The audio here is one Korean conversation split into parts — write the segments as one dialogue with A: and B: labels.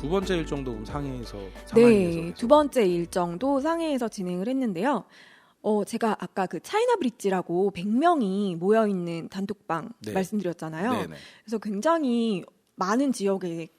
A: 두 번째 일정도 그럼 상해에서
B: 네, 두 번째 일정도 상해에서 진행을 했는데요. 제가 아까 그 차이나 브릿지라고 100명이 모여있는 단톡방
A: 네.
B: 말씀드렸잖아요.
A: 네네.
B: 그래서 굉장히 많은 지역에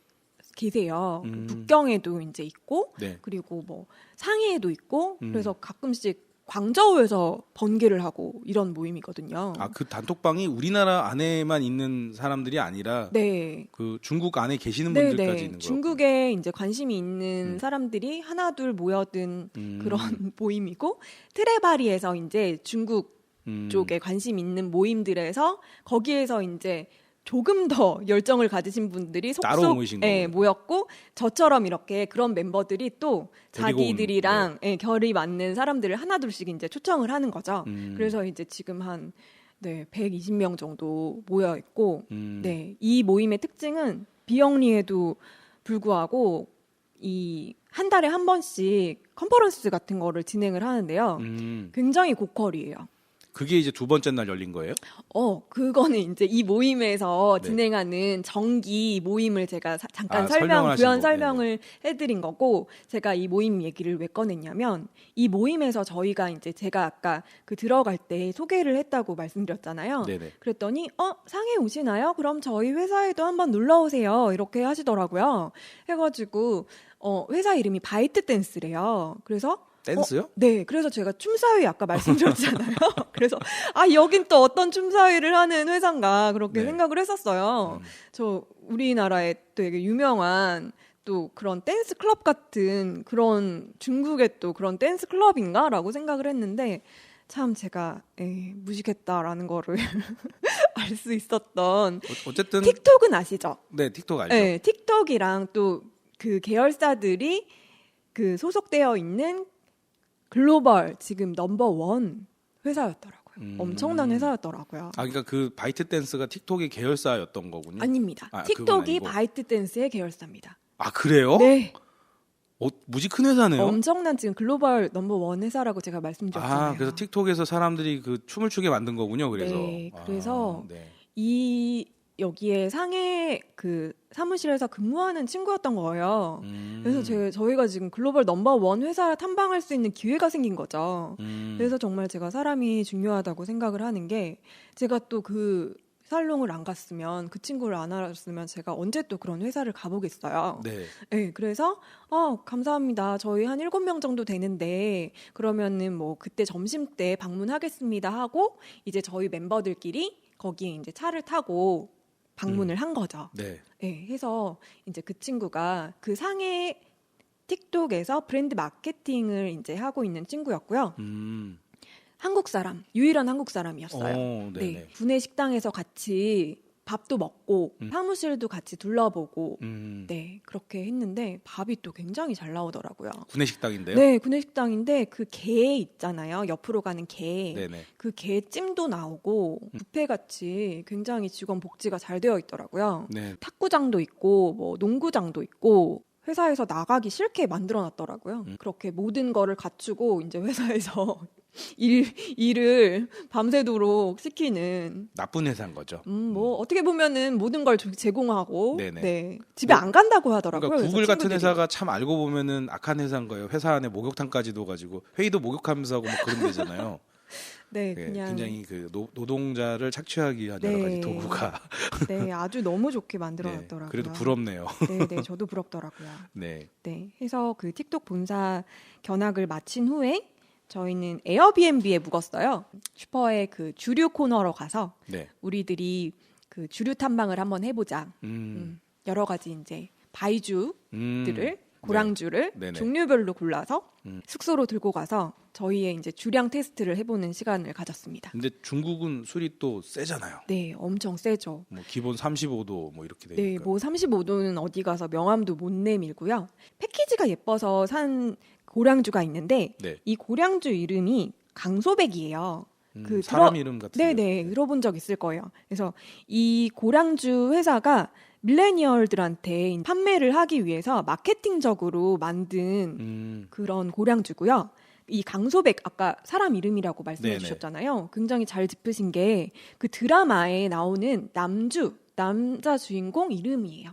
B: 계세요. 북경에도 이제 있고,
A: 네.
B: 그리고 뭐 상해에도 있고, 그래서 가끔씩 광저우에서 번개를 하고 이런 모임이거든요.
A: 아, 그 단톡방이 우리나라 안에만 있는 사람들이 아니라
B: 네.
A: 그 중국 안에 계시는
B: 네,
A: 분들까지
B: 네.
A: 있는 거예요.
B: 중국에 이제 관심이 있는 사람들이 하나둘 모여든 그런 모임이고, 트레바리에서 이제 중국 쪽에 관심 있는 모임들에서 거기에서 이제 조금 더 열정을 가지신 분들이
A: 따로
B: 속속
A: 모이신
B: 모였고, 저처럼 이렇게 그런 멤버들이 또
A: 데리고
B: 자기들이랑 결이 맞는 사람들을 하나둘씩 이제 초청을 하는 거죠. 그래서 이제 지금 한 120명 정도 모여 있고, 네, 이 모임의 특징은 비영리에도 불구하고 이 한 달에 한 번씩 컨퍼런스 같은 거를 진행을 하는데요. 굉장히 고퀄이에요.
A: 그게 이제 두 번째 날 열린 거예요?
B: 그거는 이제 이 모임에서
A: 네.
B: 진행하는 정기 모임을 제가 잠깐
A: 설명을
B: 부연
A: 하신
B: 설명을 해드린 거고, 제가 이 모임 얘기를 왜 꺼냈냐면, 이 모임에서 저희가 이제 제가 아까 그 들어갈 때 소개를 했다고 말씀드렸잖아요.
A: 네네.
B: 그랬더니, 상해 오시나요? 그럼 저희 회사에도 한번 놀러 오세요. 이렇게 하시더라고요. 해가지고, 회사 이름이 바이트 댄스래요. 그래서
A: 댄스요?
B: 네, 그래서 제가 춤사위 아까 말씀드렸잖아요. 그래서 여긴 또 어떤 춤사위를 하는 회사인가 그렇게
A: 네.
B: 생각을 했었어요. 저 우리나라에 되게 유명한 또 그런 댄스 클럽 같은 그런 중국의 또 그런 댄스 클럽인가라고 생각을 했는데, 참 제가 무식했다라는 거를 알 수 있었던.
A: 어쨌든
B: 틱톡은 아시죠?
A: 네, 틱톡 알죠.
B: 네, 틱톡이랑 또 그 계열사들이 그 소속되어 있는 글로벌 지금 넘버원 회사였더라고요. 엄청난 회사였더라고요.
A: 그러니까 그 바이트 댄스가 틱톡의 계열사였던 거군요.
B: 아닙니다.
A: 그건
B: 틱톡이
A: 아니고.
B: 바이트 댄스의 계열사입니다.
A: 아, 그래요?
B: 네.
A: 무지 큰 회사네요.
B: 엄청난 지금 글로벌 넘버원 회사라고 제가 말씀드렸잖아요.
A: 그래서 틱톡에서 사람들이 그 춤을 추게 만든 거군요. 그래서.
B: 네, 그래서
A: 네.
B: 여기에 상해 그 사무실에서 근무하는 친구였던 거예요. 그래서 저희가 지금 글로벌 넘버원 회사 탐방할 수 있는 기회가 생긴 거죠. 그래서 정말 제가 사람이 중요하다고 생각을 하는 게, 제가 또 그 살롱을 안 갔으면, 그 친구를 안 알았으면 제가 언제 또 그런 회사를 가보겠어요.
A: 네.
B: 네, 그래서 감사합니다. 저희 한 7명 정도 되는데 그러면은 뭐 그때 점심 때 방문하겠습니다 하고, 이제 저희 멤버들끼리 거기에 이제 차를 타고 방문을 한 거죠.
A: 네.
B: 네, 해서 이제 그 친구가 그 상해 틱톡에서 브랜드 마케팅을 이제 하고 있는 친구였고요. 한국 사람, 유일한 한국 사람이었어요. 네, 구내 식당에서 같이 밥도 먹고 사무실도 같이 둘러보고 네, 그렇게 했는데 밥이 또 굉장히 잘 나오더라고요.
A: 구내식당인데요?
B: 네, 구내식당인데 그 게 있잖아요. 옆으로 가는 게.
A: 네네.
B: 그 게찜도 나오고 뷔페같이 굉장히 직원 복지가 잘 되어 있더라고요.
A: 네.
B: 탁구장도 있고 뭐 농구장도 있고, 회사에서 나가기 싫게 만들어놨더라고요. 그렇게 모든 거를 갖추고 이제 회사에서 일을 밤새도록 시키는.
A: 나쁜 회사인 거죠.
B: 뭐 어떻게 보면은 모든 걸 제공하고,
A: 네네.
B: 네, 집에 안 간다고 하더라고요.
A: 그러니까 구글 같은
B: 친구들이.
A: 회사가 참 알고 보면은 악한 회사인 거예요. 회사 안에 목욕탕까지도 가지고 회의도 목욕하면서 하고 뭐 그런 데잖아요.
B: 네,
A: 네,
B: 그냥
A: 굉장히 그 노동자를 착취하기 위한 여러 가지 도구가.
B: 네, 아주 너무 좋게
A: 네,
B: 만들어놨더라고요.
A: 그래도 부럽네요.
B: 네, 저도 부럽더라고요.
A: 네.
B: 네, 해서 그 틱톡 본사 견학을 마친 후에 저희는 에어비앤비에 묵었어요. 슈퍼의 그 주류 코너로 가서
A: 네.
B: 우리들이 그 주류 탐방을 한번 해보자. 여러 가지 이제 바이주들을 고랑주를
A: 네네.
B: 종류별로 골라서 숙소로 들고 가서 저희의 이제 주량 테스트를 해보는 시간을 가졌습니다.
A: 근데 중국은 술이 또 세잖아요.
B: 네, 엄청 세죠.
A: 뭐 기본 35도 뭐 이렇게 되니까.
B: 네, 뭐 35도는 어디 가서 명함도 못 내밀고요. 패키지가 예뻐서 산 고량주가 있는데
A: 네.
B: 이 고량주 이름이 강소백이에요.
A: 사람 이름 같은.
B: 네네, 들어본 적 있을 거예요. 그래서 이 고량주 회사가 밀레니얼들한테 판매를 하기 위해서 마케팅적으로 만든 그런 고량주고요. 이 강소백, 아까 사람 이름이라고 말씀해 주셨잖아요. 굉장히 잘 짚으신 게 그 드라마에 나오는 남자 주인공 이름이에요.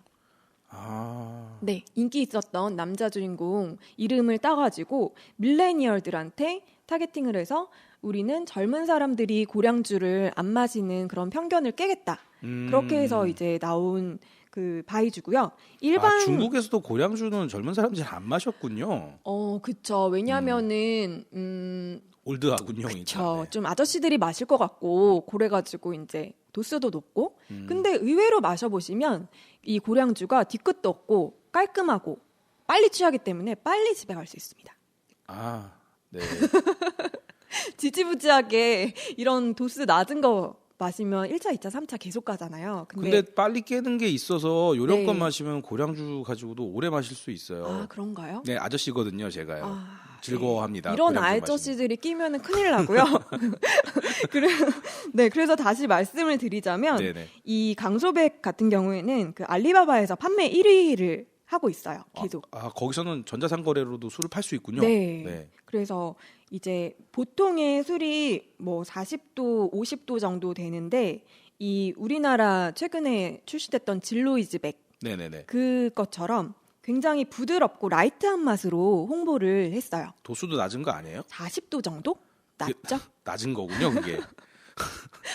A: 아,
B: 네, 인기 있었던 남자 주인공 이름을 따가지고 밀레니얼들한테 타겟팅을 해서 우리는 젊은 사람들이 고량주를 안 마시는 그런 편견을 깨겠다. 그렇게 해서 이제 나온 그 바이주고요. 일반
A: 중국에서도 고량주는 젊은 사람들이 잘 안 마셨군요.
B: 그쵸. 왜냐하면은
A: 올드하군요.
B: 그쵸. 좀 아저씨들이 마실 것 같고 그래가지고 이제 도수도 높고. 근데 의외로 마셔보시면 이 고량주가 뒤끝도 없고 깔끔하고 빨리 취하기 때문에 빨리 집에 갈 수 있습니다.
A: 아, 네.
B: 지지부지하게 이런 도수 낮은 거 마시면 1차, 2차, 3차 계속 가잖아요.
A: 근데 빨리 깨는 게 있어서 요령껏
B: 네.
A: 마시면 고량주 가지고도 오래 마실 수 있어요.
B: 아, 그런가요?
A: 네, 아저씨거든요, 제가요.
B: 아,
A: 즐거워합니다.
B: 네. 이런
A: 고량주
B: 아저씨들이 끼면은 큰일 나고요. 그래서 다시 말씀을 드리자면
A: 네네.
B: 이 강소백 같은 경우에는 그 알리바바에서 판매 1위를 하고 있어요. 계속.
A: 거기서는 전자상거래로도 술을 팔 수 있군요.
B: 네. 그래서 이제 보통의 술이 뭐 40도, 50도 정도 되는데 이 우리나라 최근에 출시됐던 진로이즈백
A: 네네네.
B: 그것처럼 굉장히 부드럽고 라이트한 맛으로 홍보를 했어요.
A: 도수도 낮은 거 아니에요?
B: 40도 정도? 낮죠?
A: 낮은 거군요, 그게.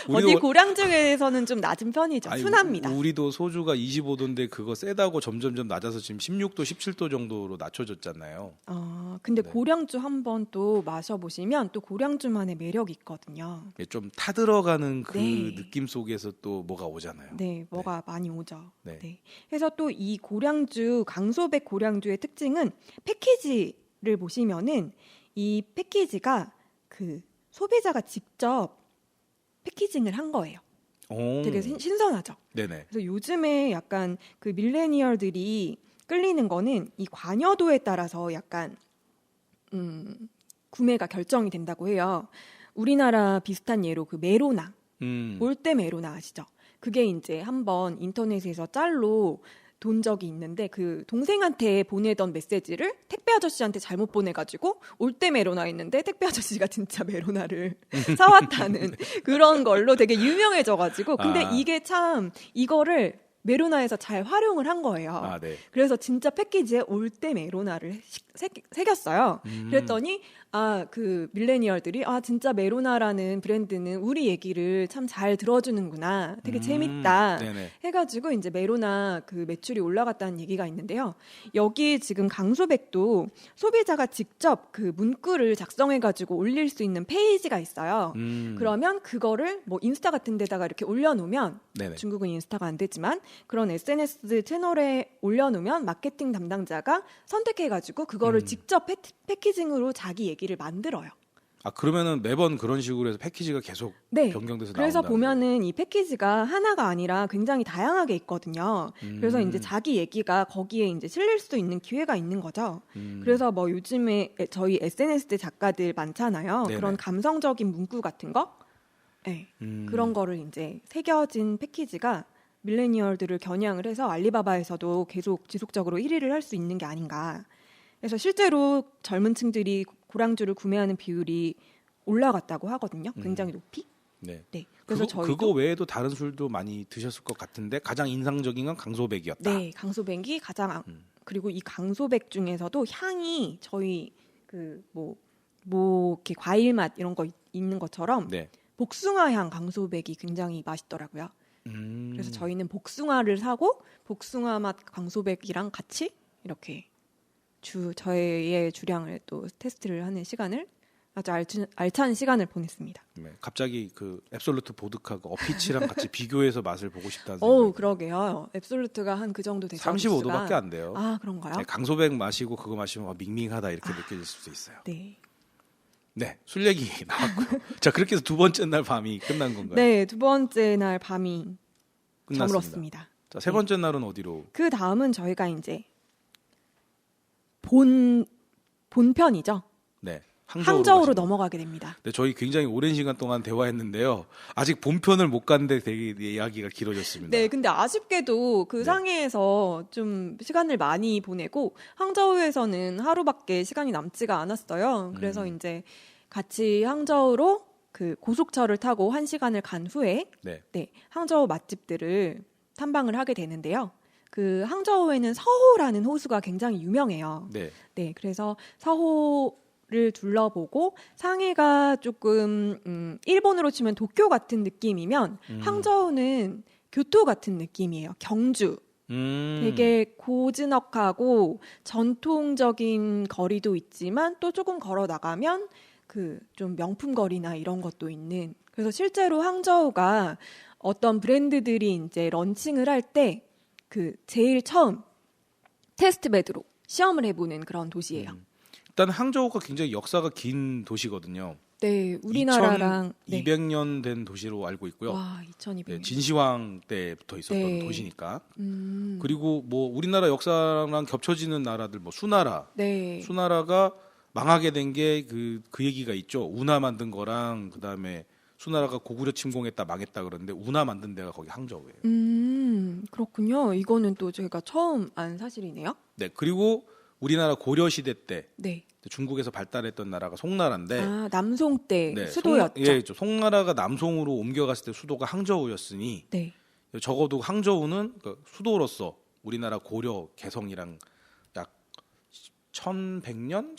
B: 어디 고량주에서는 좀 낮은 편이죠.
A: 아니,
B: 순합니다.
A: 우리도 소주가 25도인데 그거 세다고 점점점 낮아서 지금 16도, 17도 정도로 낮춰졌잖아요.
B: 근데
A: 네.
B: 고량주 한번 또 마셔보시면 또 고량주만의 매력이 있거든요.
A: 좀 타들어가는 그
B: 네.
A: 느낌 속에서 또 뭐가 오잖아요.
B: 네, 뭐가 많이 오죠.
A: 네.
B: 네. 그래서 또 이 고량주, 강소백 고량주의 특징은 패키지를 보시면은 이 패키지가 그 소비자가 직접 패키징을 한 거예요. 되게 신선하죠.
A: 네네.
B: 그래서 요즘에 약간 그 밀레니얼들이 끌리는 거는 이 관여도에 따라서 약간 구매가 결정이 된다고 해요. 우리나라 비슷한 예로 그 메로나, 올때 메로나 아시죠? 그게 이제 한번 인터넷에서 짤로 돈 적이 있는데 그 동생한테 보내던 메시지를 택배 아저씨한테 잘못 보내가지고 올 때 메로나 있는데 택배 아저씨가 진짜 메로나를 사왔다는 그런 걸로 되게 유명해져가지고 근데 이게 참 이거를 메로나에서 잘 활용을 한 거예요.
A: 네.
B: 그래서 진짜 패키지에 올 때 메로나를 새겼어요. 그랬더니 그 밀레니얼들이 진짜 메로나라는 브랜드는 우리 얘기를 참 잘 들어주는구나. 되게 재밌다.
A: 네네.
B: 해가지고 이제 메로나 그 매출이 올라갔다는 얘기가 있는데요. 여기 지금 강소백도 소비자가 직접 그 문구를 작성해가지고 올릴 수 있는 페이지가 있어요. 그러면 그거를 뭐 인스타 같은 데다가 이렇게 올려놓으면
A: 네네.
B: 중국은 인스타가 안 되지만 그런 SNS 채널에 올려놓으면 마케팅 담당자가 선택해가지고 그거를 직접 패키징으로 자기 얘기를 만들어요.
A: 그러면은 매번 그런 식으로 해서 패키지가 계속 변경돼서
B: 그래서
A: 나온다는
B: 보면은 이 패키지가 하나가 아니라 굉장히 다양하게 있거든요. 그래서 이제 자기 얘기가 거기에 이제 실릴 수 있는 기회가 있는 거죠. 그래서 뭐 요즘에 저희 SNS 작가들 많잖아요.
A: 네네.
B: 그런 감성적인 문구 같은 거, 네. 그런 거를 이제 새겨진 패키지가 밀레니얼들을 겨냥을 해서 알리바바에서도 계속 지속적으로 1위를 할 수 있는 게 아닌가. 그래서 실제로 젊은 층들이 고량주를 구매하는 비율이 올라갔다고 하거든요. 굉장히 높이.
A: 네.
B: 그래서
A: 그거 외에도 다른 술도 많이 드셨을 것 같은데 가장 인상적인 건 강소백이었다.
B: 네, 강소백이 가장 그리고 이 강소백 중에서도 향이 저희 그 뭐 이렇게 과일 맛 이런 거 있는 것처럼 복숭아 향 강소백이 굉장히 맛있더라고요. 그래서 저희는 복숭아를 사고 복숭아 맛 강소백이랑 같이 이렇게 저의 주량을 또 테스트를 하는 시간을 아주 알찬 시간을 보냈습니다.
A: 네, 갑자기 그 앱솔루트 보드카가 어피치랑 같이 비교해서 맛을 보고 싶다는 생각이.
B: 그러게요. 앱솔루트가 한 그 정도 되죠.
A: 35도밖에 안 돼요.
B: 그런가요?
A: 네, 강소백 마시고 그거 마시면 밍밍하다 이렇게 느껴질 수도 있어요.
B: 네.
A: 네, 술 얘기 나왔고요. 자, 그렇게 해서 두 번째 날 밤이 끝난 건가요?
B: 네, 두 번째 날 밤이
A: 끝났습니다.
B: 저물었습니다.
A: 자, 세 번째 날은 어디로?
B: 그 다음은 저희가 이제 본편이죠.
A: 네,
B: 항저우로 넘어가게 됩니다.
A: 네, 저희 굉장히 오랜 시간 동안 대화했는데요. 아직 본편을 못 갔는데 되게 이야기가 길어졌습니다.
B: 네, 근데 아쉽게도 그 상해에서 좀 시간을 많이 보내고 항저우에서는 하루밖에 시간이 남지가 않았어요. 그래서 이제 같이 항저우로 그 고속철을 타고 1시간을 간 후에 항저우 맛집들을 탐방을 하게 되는데요. 그 항저우에는 서호라는 호수가 굉장히 유명해요.
A: 네.
B: 네, 그래서 서호를 둘러보고 상해가 조금 일본으로 치면 도쿄 같은 느낌이면 항저우는 교토 같은 느낌이에요. 경주. 되게 고즈넉하고 전통적인 거리도 있지만 또 조금 걸어 나가면 그 좀 명품 거리나 이런 것도 있는. 그래서 실제로 항저우가 어떤 브랜드들이 이제 런칭을 할 때 그 제일 처음 테스트베드로 시험을 해보는 그런 도시예요.
A: 일단 항저우가 굉장히 역사가 긴 도시거든요.
B: 네, 우리나라랑
A: 200년 된 도시로 알고 있고요.
B: 와, 2200년.
A: 네, 진시황 때부터 있었던
B: 네.
A: 도시니까. 그리고 뭐 우리나라 역사랑 겹쳐지는 나라들, 뭐 수나라.
B: 네.
A: 수나라가 망하게 된 게 그 얘기가 있죠. 운하 만든 거랑 그다음에 수나라가 고구려 침공했다 망했다 그러는데 운하 만든 데가 거기 항저우예요.
B: 그렇군요. 이거는 또 제가 처음 안 사실이네요.
A: 네, 그리고 우리나라 고려 시대 때
B: 네.
A: 중국에서 발달했던 나라가 송나라인데
B: 아, 남송 때
A: 네,
B: 수도였죠.
A: 예, 송나라가 남송으로 옮겨갔을 때 수도가 항저우였으니
B: 네.
A: 적어도 항저우는 그 수도로서 우리나라 고려 개성이랑 약 1100년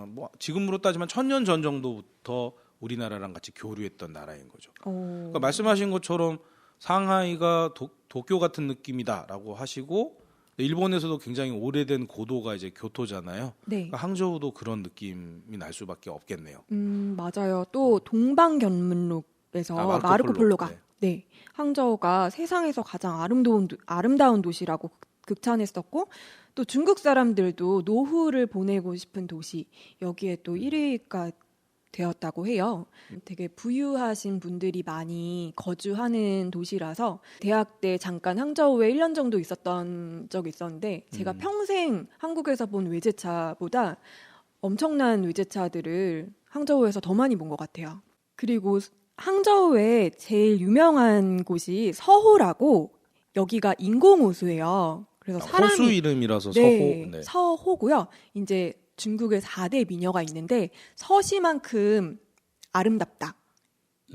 A: 뭐 지금으로 따지면 1000년 전 정도부터 우리나라랑 같이 교류했던 나라인 거죠. 그러니까 말씀하신 것처럼 상하이가 도쿄 같은 느낌이다라고 하시고 일본에서도 굉장히 오래된 고도가 이제 교토잖아요.
B: 네.
A: 그러니까 항저우도 그런 느낌이 날 수밖에 없겠네요.
B: 맞아요. 또 동방견문록에서 마르코 폴로가 네. 항저우가 세상에서 가장 아름다운 도시라고 극찬했었고 또 중국 사람들도 노후를 보내고 싶은 도시 여기에 또 1위가 되었다고 해요. 되게 부유하신 분들이 많이 거주하는 도시라서 대학 때 잠깐 항저우에 1년 정도 있었던 적이 있었는데 제가 평생 한국에서 본 외제차보다 엄청난 외제차들을 항저우에서 더 많이 본 것 같아요. 그리고 항저우에 제일 유명한 곳이 서호라고 여기가 인공호수예요. 그래서 사람이
A: 호수 이름이라서
B: 네,
A: 서호. 네.
B: 서호고요. 이제 중국의 4대 미녀가 있는데 서시만큼 아름답다.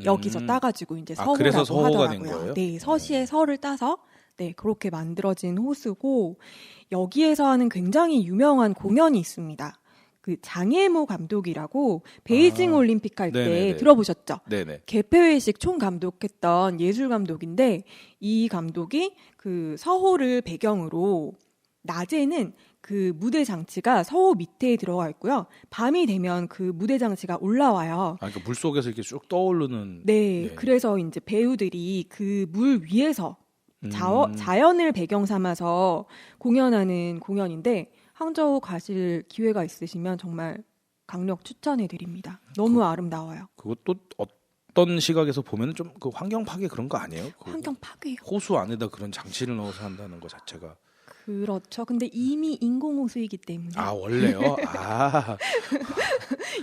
B: 여기서 따가지고 이제 서호라고
A: 그래서 서호가
B: 하더라고요.
A: 된 거예요?
B: 네, 서시의 서를 따서 네 그렇게 만들어진 호수고 여기에서 하는 굉장히 유명한 공연이 있습니다. 그 장혜모 감독이라고 베이징 올림픽 할 때 들어보셨죠?
A: 네네.
B: 개폐회식 총 감독했던 예술 감독인데 이 감독이 그 서호를 배경으로 낮에는 그 무대 장치가 서호 밑에 들어가 있고요. 밤이 되면 그 무대 장치가 올라와요.
A: 그러니까 물 속에서 이렇게 쭉 떠오르는.
B: 네, 그래서 이제 배우들이 그 물 위에서 자연을 배경 삼아서 공연하는 공연인데 항저우 가실 기회가 있으시면 정말 강력 추천해 드립니다. 너무 아름다워요.
A: 그것도 어떤 시각에서 보면 좀 그 환경 파괴 그런 거 아니에요?
B: 환경 파괴요.
A: 호수 안에다 그런 장치를 넣어서 한다는 것 자체가.
B: 그렇죠. 근데 이미 인공호수이기 때문에.
A: 아, 원래요?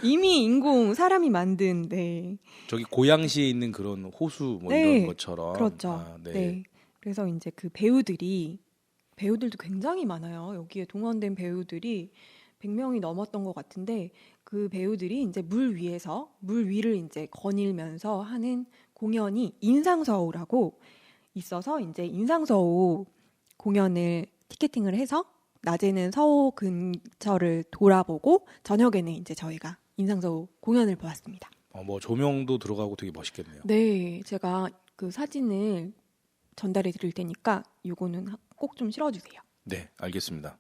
B: 이미 사람이 만든, 네.
A: 저기 고양시에 있는 그런 호수 뭐
B: 네,
A: 이런 것처럼.
B: 그렇죠. 네. 그래서 이제 그 배우들도 굉장히 많아요. 여기에 동원된 배우들이 100명이 넘었던 것 같은데 그 배우들이 이제 물 위를 이제 거닐면서 하는 공연이 인상서우라고 있어서 이제 인상서우 공연을 티켓팅을 해서 낮에는 서호 근처를 돌아보고 저녁에는 이제 저희가 인상서우 공연을 보았습니다.
A: 뭐 조명도 들어가고 되게 멋있겠네요.
B: 네, 제가 그 사진을 전달해 드릴 테니까 요거는 꼭 좀 실어주세요.
A: 네, 알겠습니다.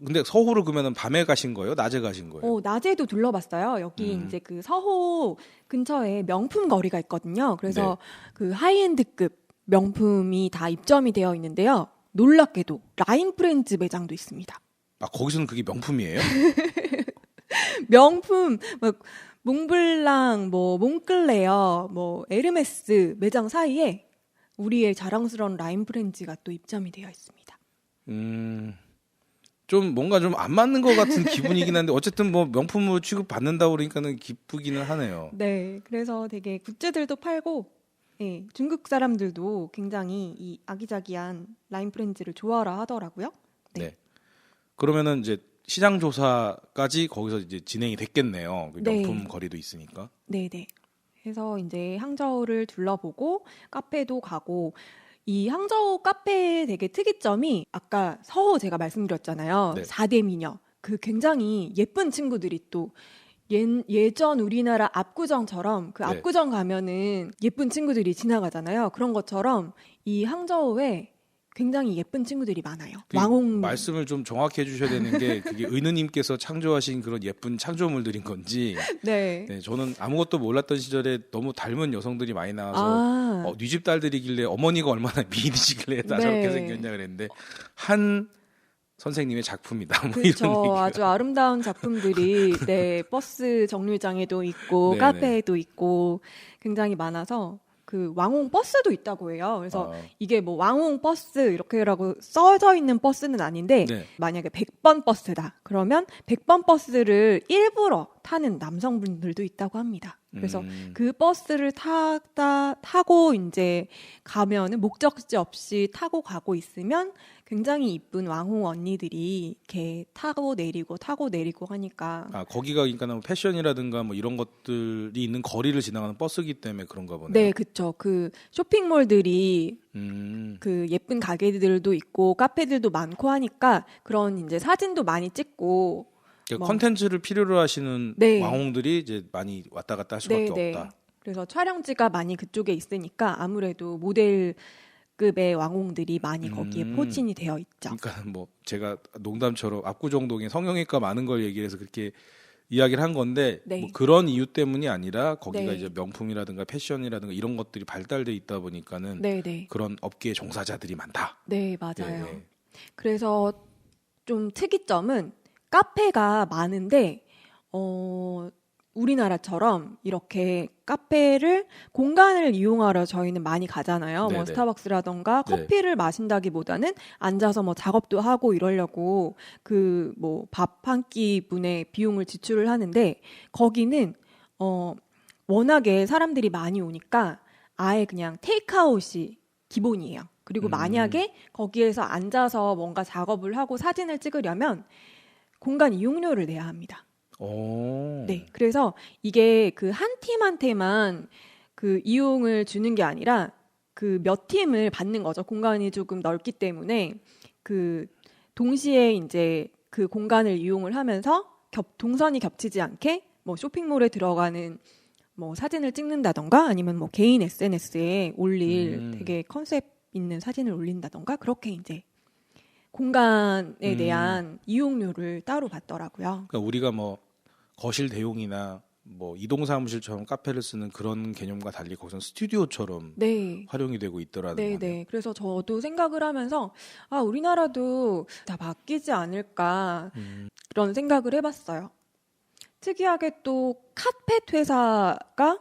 A: 근데 서호를 그러면은 밤에 가신 거예요? 낮에 가신 거예요?
B: 낮에도 둘러봤어요. 여기 이제 그 서호 근처에 명품 거리가 있거든요. 그래서 그 하이엔드급 명품이 다 입점이 되어 있는데요. 놀랍게도 라인 프렌즈 매장도 있습니다.
A: 아, 거기서는 그게 명품이에요?
B: 명품, 뭐 몽블랑, 뭐 몽클레어, 뭐 에르메스 매장 사이에 우리의 자랑스러운 라인 프렌즈가 또 입점이 되어 있습니다.
A: 좀 뭔가 좀 안 맞는 것 같은 기분이긴 한데 어쨌든 뭐 명품으로 취급받는다고 그러니까는 기쁘기는 하네요.
B: 네, 그래서 되게 굿즈들도 팔고 네, 중국 사람들도 굉장히 이 아기자기한 라인 프렌즈를 좋아라 하더라고요.
A: 네. 그러면은 이제 시장 조사까지 거기서 이제 진행이 됐겠네요. 그 명품 거리도 있으니까.
B: 네. 그래서 이제 항저우를 둘러보고 카페도 가고 이 항저우 카페의 되게 특이점이 아까 서호 제가 말씀드렸잖아요.
A: 네.
B: 4대 미녀. 그 굉장히 예쁜 친구들이 또 예전 우리나라 압구정처럼 그
A: 네.
B: 압구정 가면은 예쁜 친구들이 지나가잖아요. 그런 것처럼 이 항저우에 굉장히 예쁜 친구들이 많아요. 왕홍
A: 말씀을 좀 정확히 해주셔야 되는 게 그게 은우님께서 창조하신 그런 예쁜 창조물들인 건지.
B: 네.
A: 네, 저는 아무것도 몰랐던 시절에 너무 닮은 여성들이 많이 나와서 네 집 딸들이길래 어머니가 얼마나 미인이시길래 다
B: 네.
A: 저렇게 생겼냐 그랬는데 한 선생님의 작품이다. 뭐
B: 그렇죠.
A: 이런 얘기가.
B: 아주 아름다운 작품들이 네, 버스 정류장에도 있고
A: 네네.
B: 카페에도 있고 굉장히 많아서 그 왕홍 버스도 있다고 해요. 그래서 이게 뭐 왕홍 버스 이렇게라고 써져 있는 버스는 아닌데
A: 네.
B: 만약에 100번 버스다. 그러면 100번 버스를 일부러 타는 남성분들도 있다고 합니다. 그래서 그 버스를 타고 이제 가면은 목적지 없이 타고 가고 있으면 굉장히 이쁜 왕홍 언니들이 이렇게 타고 내리고 하니까
A: 거기가 그러니까 뭐 패션이라든가 뭐 이런 것들이 있는 거리를 지나가는 버스기 때문에 그런가 보네요.
B: 네, 그렇죠. 그 쇼핑몰들이 그 예쁜 가게들도 있고 카페들도 많고 하니까 그런 이제 사진도 많이 찍고
A: 그러니까 컨텐츠를 필요로 하시는
B: 네.
A: 왕홍들이 이제 많이 왔다 갔다 할 수밖에 없다.
B: 그래서 촬영지가 많이 그쪽에 있으니까 아무래도 모델급의 왕홍들이 많이 거기에 포진이 되어 있죠.
A: 그러니까 뭐 제가 농담처럼 압구정동에 성형외과 많은 걸 얘기해서 그렇게 이야기를 한 건데
B: 네.
A: 뭐 그런 이유 때문이 아니라 거기가
B: 네.
A: 이제 명품이라든가 패션이라든가 이런 것들이 발달돼 있다 보니까는
B: 네.
A: 그런 업계의 종사자들이 많다.
B: 네, 맞아요.
A: 네.
B: 그래서 좀 특이점은 카페가 많은데 우리나라처럼 이렇게 카페를 공간을 이용하러 저희는 많이 가잖아요.
A: 네네.
B: 뭐 스타벅스라던가
A: 네.
B: 커피를 마신다기보다는 앉아서 뭐 작업도 하고 이러려고 그 뭐 밥 한 끼 분의 비용을 지출을 하는데 거기는 워낙에 사람들이 많이 오니까 아예 그냥 테이크아웃이 기본이에요. 그리고 만약에 거기에서 앉아서 뭔가 작업을 하고 사진을 찍으려면 공간 이용료를 내야 합니다. 네, 그래서 이게 그 한 팀한테만 그 이용을 주는 게 아니라 그 몇 팀을 받는 거죠. 공간이 조금 넓기 때문에 그 동시에 이제 그 공간을 이용을 하면서 동선이 겹치지 않게 뭐 쇼핑몰에 들어가는 뭐 사진을 찍는다던가 아니면 뭐 개인 SNS에 올릴 되게 컨셉 있는 사진을 올린다던가 그렇게 이제 공간에 대한 이용료를 따로 받더라고요.
A: 그러니까 우리가 뭐 거실 대용이나 뭐 이동 사무실처럼 카페를 쓰는 그런 개념과 달리 거기서 스튜디오처럼
B: 네.
A: 활용이 되고 있더라는
B: 네,
A: 거네요.
B: 네. 그래서 저도 생각을 하면서 우리나라도 다 바뀌지 않을까 그런 생각을 해봤어요. 특이하게 또 카펫 회사가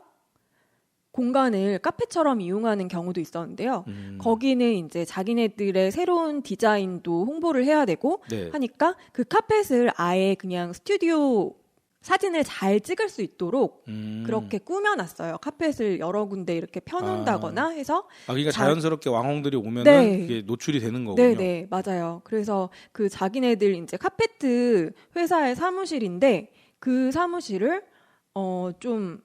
B: 공간을 카페처럼 이용하는 경우도 있었는데요. 거기는 이제 자기네들의 새로운 디자인도 홍보를 해야 되고
A: 네.
B: 하니까 그 카펫을 아예 그냥 스튜디오 사진을 잘 찍을 수 있도록 그렇게 꾸며놨어요. 카펫을 여러 군데 이렇게 펴놓는다거나 해서
A: 그러니까 자연스럽게 왕홍들이 오면은
B: 네.
A: 그게 노출이 되는 거군요.
B: 네, 맞아요. 그래서 그 자기네들 이제 카페트 회사의 사무실인데 그 사무실을 좀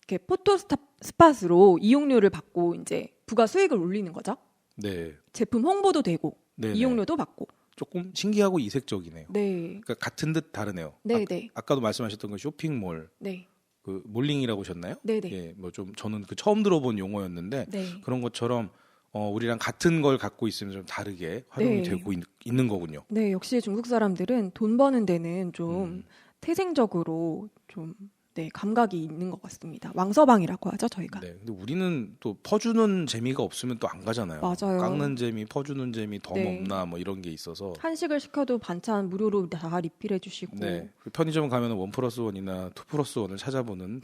B: 이렇게 포토 스팟으로 이용료를 받고 이제 부가 수익을 올리는 거죠.
A: 네.
B: 제품 홍보도 되고
A: 네네.
B: 이용료도 받고.
A: 조금 신기하고 이색적이네요.
B: 네.
A: 그러니까 같은 듯 다르네요.
B: 네, 네.
A: 아까도 말씀하셨던 그 쇼핑몰,
B: 네.
A: 그 몰링이라고 하셨나요?
B: 네, 네.
A: 예, 뭐 좀 저는 그 처음 들어본 용어였는데
B: 네.
A: 그런 것처럼 우리랑 같은 걸 갖고 있으면 좀 다르게 활용이
B: 네.
A: 되고 있는 거군요.
B: 네, 역시 중국 사람들은 돈 버는 데는 좀 태생적으로 좀 네, 감각이 있는 것 같습니다. 왕서방이라고 하죠, 저희가.
A: 네, 근데 우리는 또 퍼주는 재미가 없으면 또 안 가잖아요.
B: 맞아요.
A: 깎는 재미, 퍼주는 재미 더
B: 네.
A: 없나 뭐 이런 게 있어서.
B: 한식을 시켜도 반찬 무료로 다 리필해 주시고.
A: 네, 그 편의점 가면 1+1이나 2+1을 찾아보는.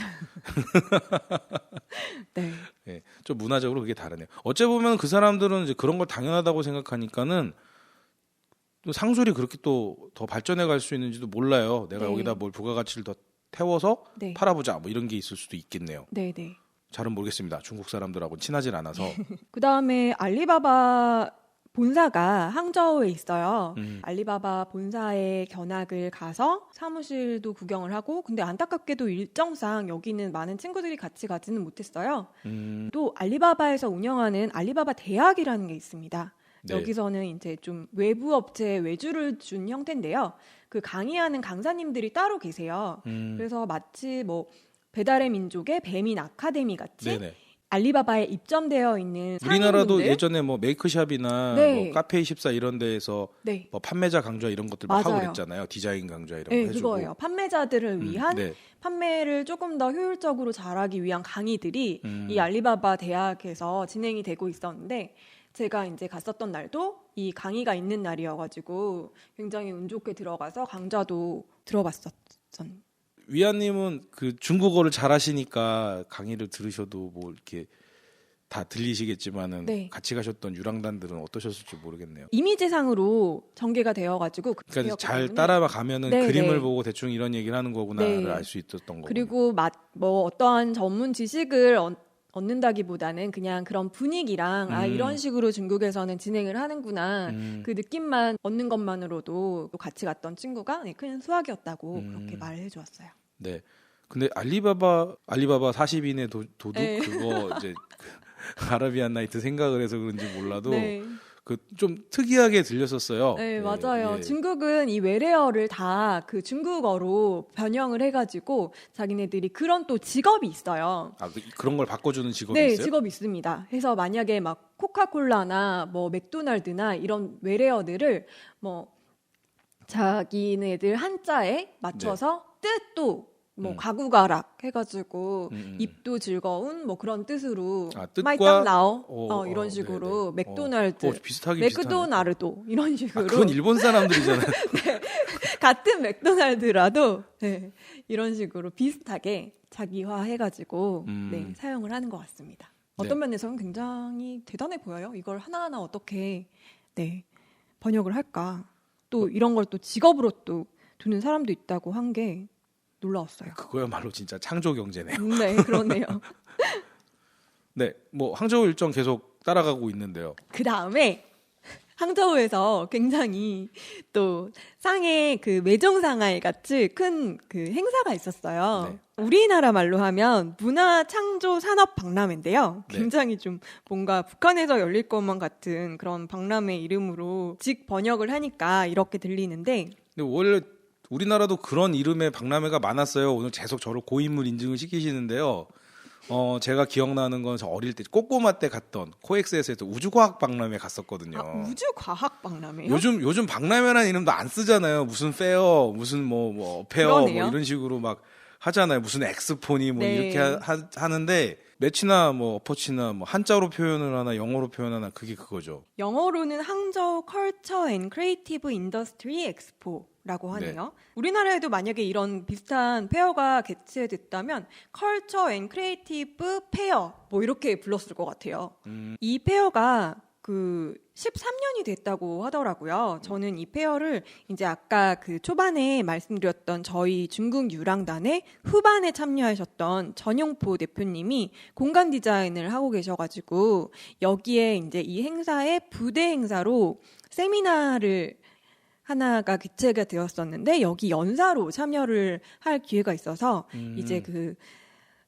B: 네.
A: 네, 좀 문화적으로 그게 다르네요. 어째 보면 그 사람들은 이제 그런 걸 당연하다고 생각하니까는 또 상술이 그렇게 또 더 발전해 갈 수 있는지도 몰라요. 내가
B: 네.
A: 여기다 뭘 부가가치를 더 태워서
B: 네.
A: 팔아보자 뭐 이런 게 있을 수도 있겠네요.
B: 네, 네.
A: 잘은 모르겠습니다. 중국 사람들하고는 친하질 않아서.
B: 그다음에 알리바바 본사가 항저우에 있어요. 알리바바 본사에 견학을 가서 사무실도 구경을 하고 근데 안타깝게도 일정상 여기는 많은 친구들이 같이 가지는 못했어요. 또 알리바바에서 운영하는 알리바바 대학이라는 게 있습니다.
A: 네.
B: 여기서는 이제 좀 외부 업체에 외주를 준 형태인데요. 그 강의하는 강사님들이 따로 계세요. 그래서 마치 뭐 배달의 민족의 배민 아카데미 같이
A: 네네.
B: 알리바바에 입점되어 있는
A: 우리나라도
B: 상인분들?
A: 예전에 뭐 메이크샵이나
B: 네.
A: 뭐 카페24 이런 데에서
B: 네.
A: 뭐 판매자 강좌 이런 것들 막 하고
B: 맞아요.
A: 그랬잖아요. 디자인 강좌 이런
B: 네,
A: 거 해주고.
B: 그거예요. 판매자들을 위한
A: 네.
B: 판매를 조금 더 효율적으로 잘하기 위한 강의들이 이 알리바바 대학에서 진행이 되고 있었는데 제가 이제 갔었던 날도 이 강의가 있는 날이어가지고 굉장히 운 좋게 들어가서 강좌도 들어봤었던.
A: 위안님은 그 중국어를 잘하시니까 강의를 들으셔도 뭐 이렇게 다 들리시겠지만은
B: 네.
A: 같이 가셨던 유랑단들은 어떠셨을지 모르겠네요.
B: 이미지상으로 전개가 되어가지고
A: 그러니까 잘
B: 때문에.
A: 따라가면은
B: 네,
A: 그림을
B: 네.
A: 보고 대충 이런 얘기를 하는 거구나를
B: 네.
A: 알 수 있었던 거고.
B: 그리고 뭐 어떠한 전문 지식을 얻는다기보다는 그냥 그런 분위기랑 이런 식으로 중국에서는 진행을 하는구나 그 느낌만 얻는 것만으로도 또 같이 갔던 친구가 큰 수학이었다고 그렇게 말을 해주었어요.
A: 네. 근데 알리바바 40인의 도둑
B: 네.
A: 그거 이제 아라비안 나이트 생각을 해서 그런지 몰라도
B: 네.
A: 그 좀 특이하게 들렸었어요.
B: 네,
A: 예,
B: 맞아요.
A: 예.
B: 중국은 이 외래어를 다 그 중국어로 변형을 해가지고 자기네들이 그런 또 직업이 있어요.
A: 그런 걸 바꿔주는 직업이
B: 네,
A: 있어요?
B: 직업이 있습니다. 그래서 만약에 막 코카콜라나 뭐 맥도날드나 이런 외래어들을 뭐 자기네들 한자에 맞춰서 뜻도 뭐 가구가락 해가지고 입도 즐거운 뭐 그런 뜻으로
A: 뜻과
B: 마이땅라오 이런 식으로
A: 네네.
B: 맥도날드,
A: 비슷하게
B: 맥도나르도 이런 식으로
A: 그건 일본 사람들이잖아요.
B: 같은 맥도날드라도 네, 이런 식으로 비슷하게 자기화 해가지고 네, 사용을 하는 것 같습니다. 어떤 면에서는 굉장히 대단해 보여요. 이걸 하나하나 어떻게 네, 번역을 할까. 또 이런 걸 또 직업으로 또 두는 사람도 있다고 한 게 놀라웠어요.
A: 그거야말로 진짜 창조 경제네요.
B: 네, 그러네요.
A: 네, 뭐 항저우 일정 계속 따라가고 있는데요.
B: 그 다음에 항저우에서 굉장히 또 상해 그 매정상하이 같이 큰 그 행사가 있었어요.
A: 네.
B: 우리나라 말로 하면 문화창조산업박람회인데요.
A: 네.
B: 굉장히 좀 뭔가 북한에서 열릴 것만 같은 그런 박람회 이름으로 직 번역을 하니까 이렇게 들리는데
A: 근데 원래 우리나라도 그런 이름의 박람회가 많았어요. 오늘 계속 저를 고인물 인증을 시키시는데요. 제가 기억나는 건 저 어릴 때 꼬꼬마 때 갔던 코엑스에서 우주과학 박람회 갔었거든요.
B: 우주과학박람회요?
A: 요즘 박람회라는 이름도 안 쓰잖아요. 무슨 페어, 무슨 뭐 페어 뭐 이런 식으로 막 하잖아요. 무슨 엑스포니 뭐
B: 네.
A: 이렇게 하는데 매치나 뭐 어퍼치나 뭐 한자로 표현을 하나 영어로 표현하나 그게 그거죠.
B: 영어로는 항저우 컬처 앤 크리에이티브 인더스트리 엑스포라고 하네요. 우리나라에도 만약에 이런 비슷한 페어가 개최됐다면 컬처 앤 크리에이티브 페어 뭐 이렇게 불렀을 것 같아요. 이 페어가 그 13년이 됐다고 하더라고요. 저는 이 페어를 이제 아까 그 초반에 말씀드렸던 저희 중국 유랑단의 후반에 참여하셨던 전용포 대표님이 공간 디자인을 하고 계셔가지고 여기에 이제 이 행사의 부대 행사로 세미나를 하나가 개최가 되었었는데 여기 연사로 참여를 할 기회가 있어서 이제 그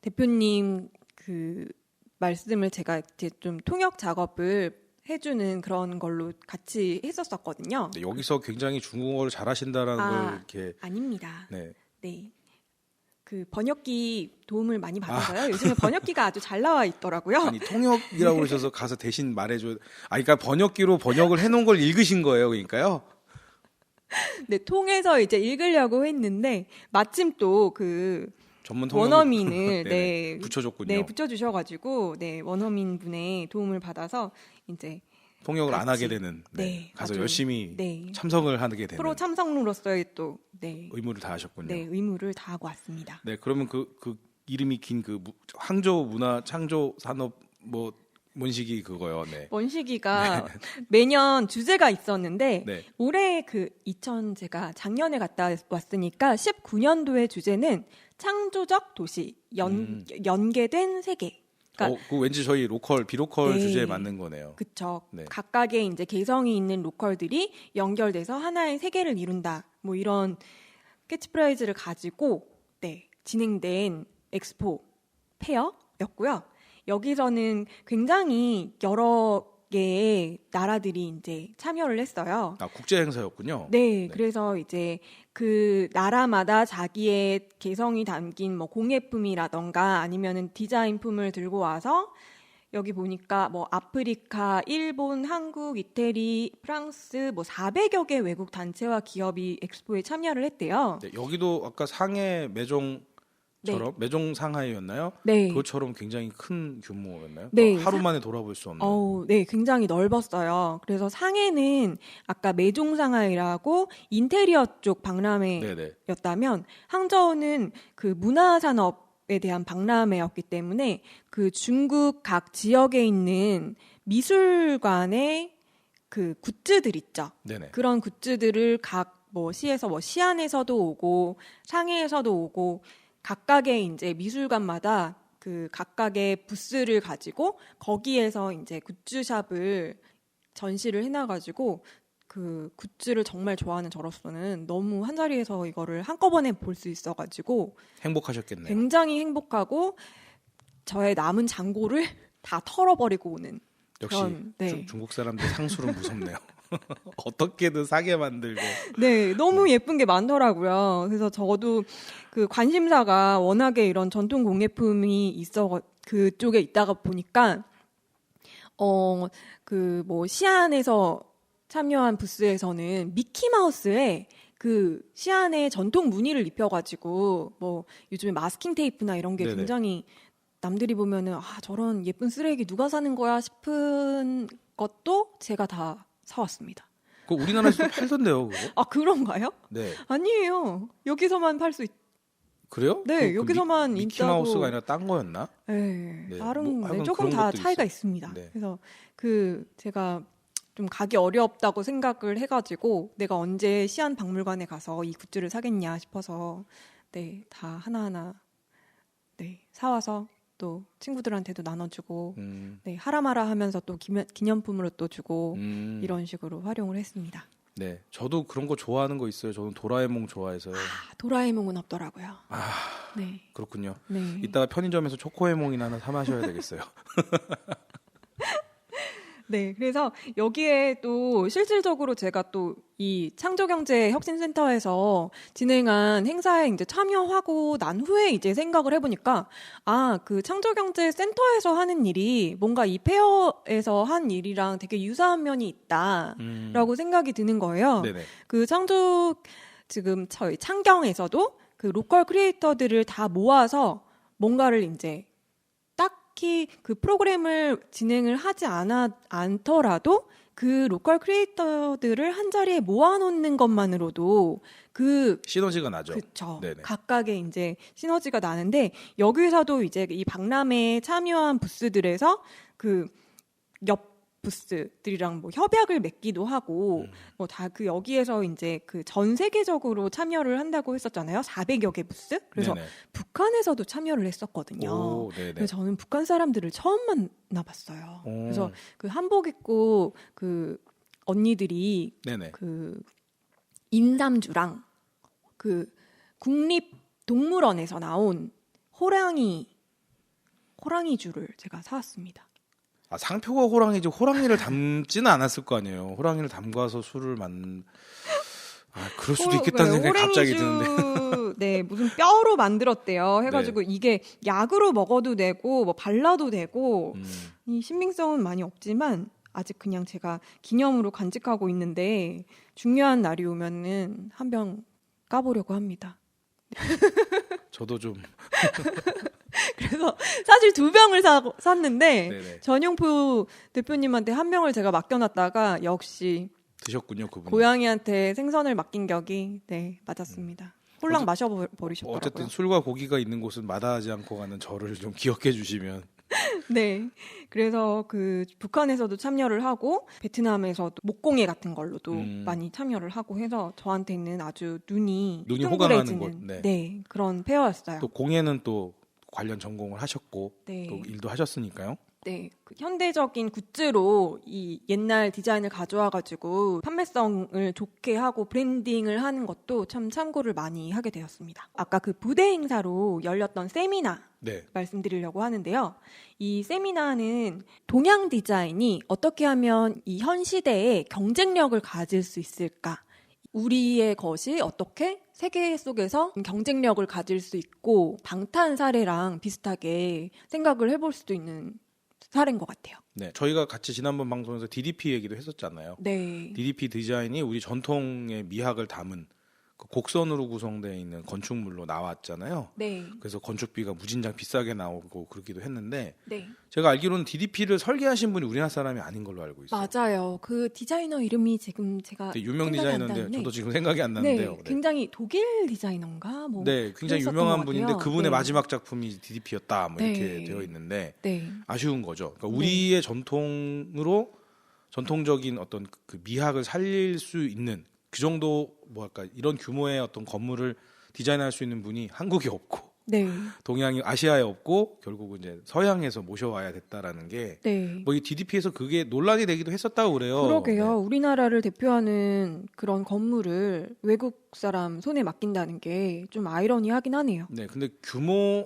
B: 대표님 그 말씀을 제가 이제 좀 통역 작업을 해주는 그런 걸로 같이 했었었거든요.
A: 네, 여기서 굉장히 중국어를 잘하신다라는 걸 이렇게
B: 아닙니다.
A: 네.
B: 네. 그 번역기 도움을 많이 받아서요. 요즘에 번역기가 아주 잘 나와 있더라고요.
A: 아니 통역이라고 그러셔서 가서 대신 말해줘. 그러니까 번역기로 번역을 해놓은 걸 읽으신 거예요, 그러니까요.
B: 네, 통해서 이제 읽으려고 했는데 마침 또 그
A: 전문
B: 원어민을 네,
A: 붙여줬군요.
B: 네, 붙여주셔가지고 네 원어민 분의 도움을 받아서 이제
A: 통역을
B: 같이,
A: 안 하게 되는
B: 네,
A: 가서
B: 아주,
A: 열심히
B: 네.
A: 참석을 하게 되는
B: 프로 참석로서의 또 네,
A: 의무를 다하셨군요.
B: 네, 의무를 다하고 왔습니다.
A: 네, 그러면 그 이름이 긴 그 항저우 문화 창조 산업 뭐 뭔식이 그거요. 네.
B: 원식이가 매년 주제가 있었는데
A: 네.
B: 올해 그 제가 작년에 갔다 왔으니까 19년도의 주제는 창조적 도시 연계된 세계. 그러니까
A: 그 왠지 저희 비로컬
B: 네.
A: 주제에 맞는 거네요.
B: 그쵸.
A: 네.
B: 각각의 이제 개성이 있는 로컬들이 연결돼서 하나의 세계를 이룬다. 뭐 이런 캐치프레이즈를 가지고 네, 진행된 엑스포 페어였고요. 여기서는 굉장히 여러 개의 나라들이 이제 참여를 했어요.
A: 국제 행사였군요.
B: 네, 그래서 이제 그 나라마다 자기의 개성이 담긴 뭐 공예품이라던가 아니면은 디자인품을 들고 와서 여기 보니까 뭐 아프리카, 일본, 한국, 이태리, 프랑스 뭐 400여 개 외국 단체와 기업이 엑스포에 참여를 했대요.
A: 네, 여기도 아까 상해 매종처럼 매종 상하이였나요?
B: 네.
A: 그것처럼 굉장히 큰 규모였나요?
B: 네.
A: 하루 만에 돌아볼 수 없는.
B: 네, 굉장히 넓었어요. 그래서 상해는 아까 매종상하이라고 인테리어 쪽 박람회였다면 항저우는 그 문화산업에 대한 박람회였기 때문에 그 중국 각 지역에 있는 미술관의 그 굿즈들 있죠.
A: 네네.
B: 그런 굿즈들을 각 뭐 시에서 뭐 시안에서도 오고 상해에서도 오고 각각의 이제 미술관마다 그 각각의 부스를 가지고 거기에서 이제 굿즈샵을 전시를 해놔가지고 그 굿즈를 정말 좋아하는 저로서는 너무 한 자리에서 이거를 한꺼번에 볼 수 있어가지고
A: 행복하셨겠네요.
B: 굉장히 행복하고 저의 남은 잔고를 다 털어버리고 오는
A: 역시
B: 그런, 네.
A: 중국 사람들 상술은 무섭네요. 어떻게든 사게 만들고.
B: 네, 너무 예쁜 게 많더라고요. 그래서 저도 그 관심사가 워낙에 이런 전통 공예품이 있어 그쪽에 있다가 보니까 그 뭐 시안에서 참여한 부스에서는 미키 마우스에 그 시안의 전통 무늬를 입혀가지고 뭐 요즘에 마스킹 테이프나 이런 게
A: 네네.
B: 굉장히 남들이 보면은 저런 예쁜 쓰레기 누가 사는 거야 싶은 것도 제가 다 사왔습니다.
A: 그 우리나라에서도 팔던데요, 그거?
B: 그런가요?
A: 네.
B: 아니에요. 여기서만 팔 수
A: 그래요?
B: 네, 여기서만
A: 미키
B: 있다고.
A: 마우스가 아니라 딴 거였나?
B: 네,
A: 네,
B: 다른
A: 하여간
B: 조금
A: 그런
B: 다
A: 것도
B: 차이가
A: 있어요.
B: 있습니다.
A: 네.
B: 그래서 그 제가 좀 가기 어렵다고 생각을 해가지고 내가 언제 시안 박물관에 가서 이 굿즈를 사겠냐 싶어서 네, 다 하나하나 네, 사와서 또 친구들한테도 나눠주고 네, 하라마라 하면서 또 기념품으로 또 주고 이런 식으로 활용을 했습니다.
A: 네, 저도 그런 거 좋아하는 거 있어요. 저는 도라에몽 좋아해서요.
B: 도라에몽은 없더라고요. 네.
A: 그렇군요.
B: 네.
A: 이따가 편의점에서 초코에몽이나 하나 사 마셔야 되겠어요.
B: 네, 그래서 여기에 또 실질적으로 제가 또 이 창조경제혁신센터에서 진행한 행사에 이제 참여하고 난 후에 이제 생각을 해보니까 그 창조경제센터에서 하는 일이 뭔가 이 페어에서 한 일이랑 되게 유사한 면이 있다라고 생각이 드는 거예요.
A: 네네.
B: 그 지금 저희 창경에서도 그 로컬 크리에이터들을 다 모아서 뭔가를 이제 딱히 그 프로그램을 진행을 하지 않더라도 그 로컬 크리에이터들을 한 자리에 모아놓는 것만으로도 그
A: 시너지가 나죠.
B: 그렇죠.
A: 네네.
B: 각각의 이제 시너지가 나는데 여기서도 이제 이 박람회에 참여한 부스들에서 그 옆 부스들이랑 뭐 협약을 맺기도 하고 뭐 다 그 여기에서 이제 그 전 세계적으로 참여를 한다고 했었잖아요. 400여 개 부스. 그래서
A: 네네.
B: 북한에서도 참여를 했었거든요.
A: 오, 네네.
B: 그래서 저는 북한 사람들을 처음 만나봤어요. 그래서 그 한복 입고 그 언니들이
A: 네네.
B: 그 인삼주랑 그 국립동물원에서 나온 호랑이주를 제가 사왔습니다.
A: 상표가 호랑이지 호랑이를 담지는 않았을 거 아니에요. 호랑이를 담가서 술을 그럴 수도 있겠다는 생각이 갑자기 드는데.
B: 네, 무슨 뼈로 만들었대요. 해가지고 이게 약으로 먹어도 되고 뭐 발라도 되고 이 신빙성은 많이 없지만 아직 그냥 제가 기념으로 간직하고 있는데 중요한 날이 오면은 한 병 까보려고 합니다.
A: 저도 좀.
B: 그래서 사실 2병을 샀는데
A: 네네.
B: 전용표 대표님한테 한 병을 제가 맡겨놨다가 역시
A: 드셨군요, 그분.
B: 고양이한테 생선을 맡긴 격이 맞았습니다. 홀랑 마셔버리셨더라고요.
A: 어쨌든 술과 고기가 있는 곳은 마다하지 않고 가는 저를 좀 기억해 주시면.
B: 네. 그래서 그 북한에서도 참여를 하고 베트남에서도 목공예 같은 걸로도 많이 참여를 하고 해서 저한테는 아주 눈이
A: 호강하는
B: 둥그레지는
A: 곳. 네.
B: 그런 페어였어요.
A: 또 공예는 또 관련 전공을 하셨고
B: 네.
A: 또 일도 하셨으니까요.
B: 네, 그 현대적인 굿즈로 이 옛날 디자인을 가져와가지고 판매성을 좋게 하고 브랜딩을 하는 것도 참 참고를 많이 하게 되었습니다. 아까 그 부대 행사로 열렸던 세미나
A: 네.
B: 말씀드리려고 하는데요. 이 세미나는 동양 디자인이 어떻게 하면 이 현 시대에 경쟁력을 가질 수 있을까? 우리의 것이 어떻게 세계 속에서 경쟁력을 가질 수 있고 방탄 사례랑 비슷하게 생각을 해볼 수도 있는 사례인 것 같아요.
A: 네, 저희가 같이 지난번 방송에서 DDP 얘기도 했었잖아요.
B: 네.
A: DDP 디자인이 우리 전통의 미학을 담은 그 곡선으로 구성되어 있는 건축물로 나왔잖아요.
B: 네.
A: 그래서 건축비가 무진장 비싸게 나오고 그러기도 했는데
B: 네.
A: 제가 알기로는 DDP를 설계하신 분이 우리나라 사람이 아닌 걸로 알고 있어요.
B: 맞아요. 그 디자이너 이름이 지금 제가
A: 유명
B: 생각이 안
A: 디자이너인데
B: 나는데.
A: 저도 지금 생각이 안 나는데요.
B: 네, 굉장히 독일 디자이너인가 뭐.
A: 네, 굉장히
B: 그랬었던
A: 유명한
B: 것
A: 분인데
B: 같아요.
A: 그분의
B: 네.
A: 마지막 작품이 DDP였다 뭐 이렇게
B: 네.
A: 되어 있는데
B: 네.
A: 아쉬운 거죠. 그러니까 우리의 전통으로 전통적인 어떤 그 미학을 살릴 수 있는 그 정도 뭐랄까 이런 규모의 어떤 건물을 디자인할 수 있는 분이 한국에 없고
B: 네.
A: 동양이 아시아에 없고 결국은 이제 서양에서 모셔와야 됐다라는 게
B: 네.
A: 뭐 이 DDP에서 그게 논란이 되기도 했었다고 그래요.
B: 그러게요.
A: 네.
B: 우리나라를 대표하는 그런 건물을 외국 사람 손에 맡긴다는 게 좀 아이러니하긴 하네요.
A: 네, 근데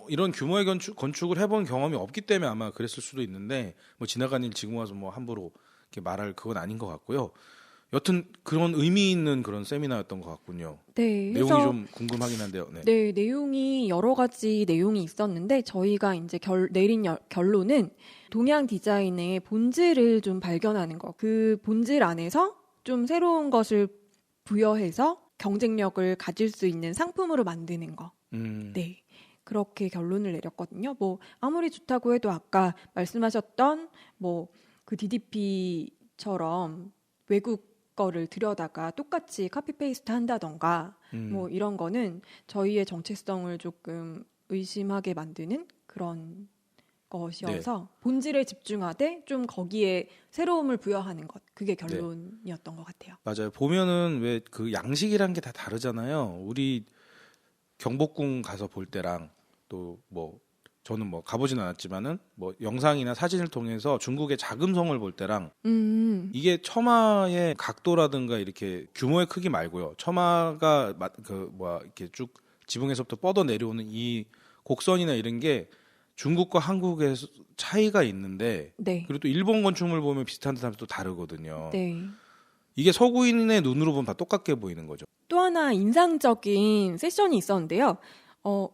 A: 이런 규모의 건축을 해본 경험이 없기 때문에 아마 그랬을 수도 있는데 뭐 지나간 일 지금 와서 뭐 함부로 이렇게 말할 그건 아닌 것 같고요. 여튼 그런 의미 있는 그런 세미나였던 것 같군요.
B: 네.
A: 내용이
B: 그래서
A: 좀 궁금하긴 한데요. 네.
B: 네, 내용이 여러 가지 내용이 있었는데 저희가 이제 내린 결론은 동양 디자인의 본질을 좀 발견하는 거. 그 본질 안에서 좀 새로운 것을 부여해서 경쟁력을 가질 수 있는 상품으로 만드는 거. 네. 그렇게 결론을 내렸거든요. 뭐 아무리 좋다고 해도 아까 말씀하셨던 뭐 그 DDP처럼 외국 거를 들여다가 똑같이 카피 페이스트 한다던가 뭐 이런 거는 저희의 정체성을 조금 의심하게 만드는 그런 것이어서 본질에 집중하되 좀 거기에 새로움을 부여하는 것 그게 결론이었던 것 같아요.
A: 맞아요. 보면은 왜 그 양식이란 게 다 다르잖아요. 우리 경복궁 가서 볼 때랑 또 뭐 저는 뭐 가보진 않았지만은 뭐 영상이나 사진을 통해서 중국의 자금성을 볼 때랑 이게 처마의 각도라든가 이렇게 규모의 크기 말고요. 처마가 이렇게 쭉 지붕에서부터 뻗어 내려오는 이 곡선이나 이런 게 중국과 한국의 차이가 있는데
B: 네.
A: 그리고 또 일본 건축물 보면 비슷한 듯하면 또 다르거든요.
B: 네.
A: 이게 서구인의 눈으로 보면 다 똑같게 보이는 거죠.
B: 또 하나 인상적인 세션이 있었는데요.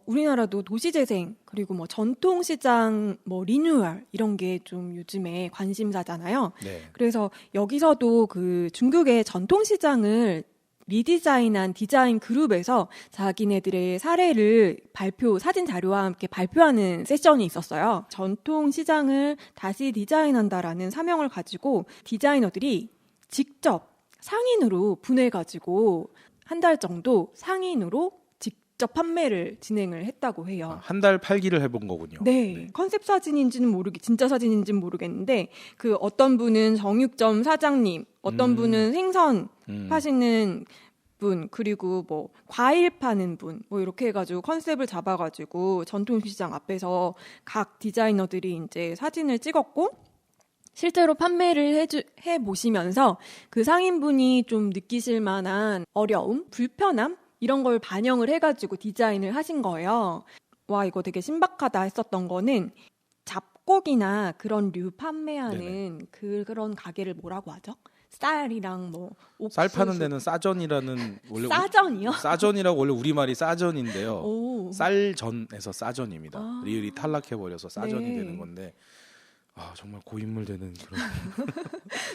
B: 우리나라도 도시재생 그리고 뭐 전통시장 뭐 리뉴얼 이런 게 좀 요즘에 관심사잖아요.
A: 네.
B: 그래서 여기서도 그 중국의 전통시장을 리디자인한 디자인 그룹에서 자기네들의 사례를 사진 자료와 함께 발표하는 세션이 있었어요. 전통시장을 다시 디자인한다라는 사명을 가지고 디자이너들이 직접 상인으로 분해가지고 한 달 정도 상인으로 직접 판매를 진행을 했다고 해요.
A: 한 달 팔기를 해본 거군요.
B: 네. 컨셉 사진인지는 진짜 사진인지는 모르겠는데 그 어떤 분은 정육점 사장님, 어떤 분은 생선 파시는 분, 그리고 뭐 과일 파는 분, 뭐 이렇게 해가지고 컨셉을 잡아가지고 전통시장 앞에서 각 디자이너들이 이제 사진을 찍었고 실제로 판매를 해 보시면서 그 상인분이 좀 느끼실 만한 어려움, 불편함 이런 걸 반영을 해가지고 디자인을 하신 거예요. 와, 이거 되게 신박하다 했었던 거는 잡곡이나 그런 류 판매하는 그런 가게를 뭐라고 하죠? 쌀이랑 뭐 옥수수.
A: 쌀 파는 데는 싸전이라는 원래
B: 싸전이요?
A: 싸전이라고 원래 우리말이 싸전인데요.
B: 오.
A: 쌀전에서 싸전입니다.
B: 아.
A: 리을이 탈락해버려서 싸전이
B: 네.
A: 되는 건데 정말 고인물 되는 그런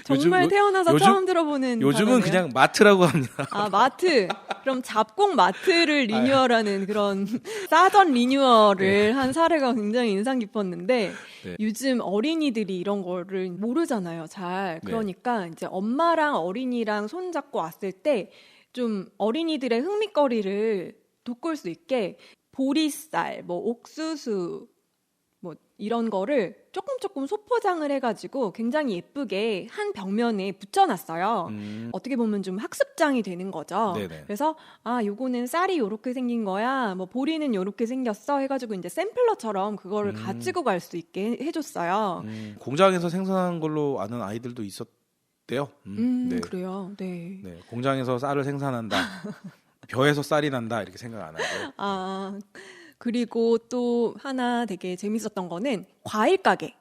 B: 정말 태어나서 처음 들어보는
A: 요즘은
B: 단어네요.
A: 그냥 마트라고 합니다.
B: 아, 마트. 그럼 잡곡 마트를 리뉴얼하는 그런 싸전 리뉴얼을 한 사례가 굉장히 인상 깊었는데
A: 네.
B: 요즘 어린이들이 이런 거를 모르잖아요, 잘. 그러니까 이제 엄마랑 어린이랑 손 잡고 왔을 때 좀 어린이들의 흥미거리를 돋굴 수 있게 보리쌀, 뭐 옥수수 뭐 이런 거를 조금 소포장을 해가지고 굉장히 예쁘게 한 벽면에 붙여놨어요. 어떻게 보면 좀 학습장이 되는 거죠.
A: 네네.
B: 그래서 요거는 쌀이 요렇게 생긴 거야, 뭐 보리는 요렇게 생겼어 해가지고 이제 샘플러처럼 그거를 가지고 갈 수 있게 해줬어요.
A: 공장에서 생산한 걸로 아는 아이들도 있었대요. 네.
B: 그래요. 네.
A: 네, 공장에서 쌀을 생산한다. 벼에서 쌀이 난다 이렇게 생각 안 하고.
B: 그리고 또 하나 되게 재밌었던 거는 과일 가게.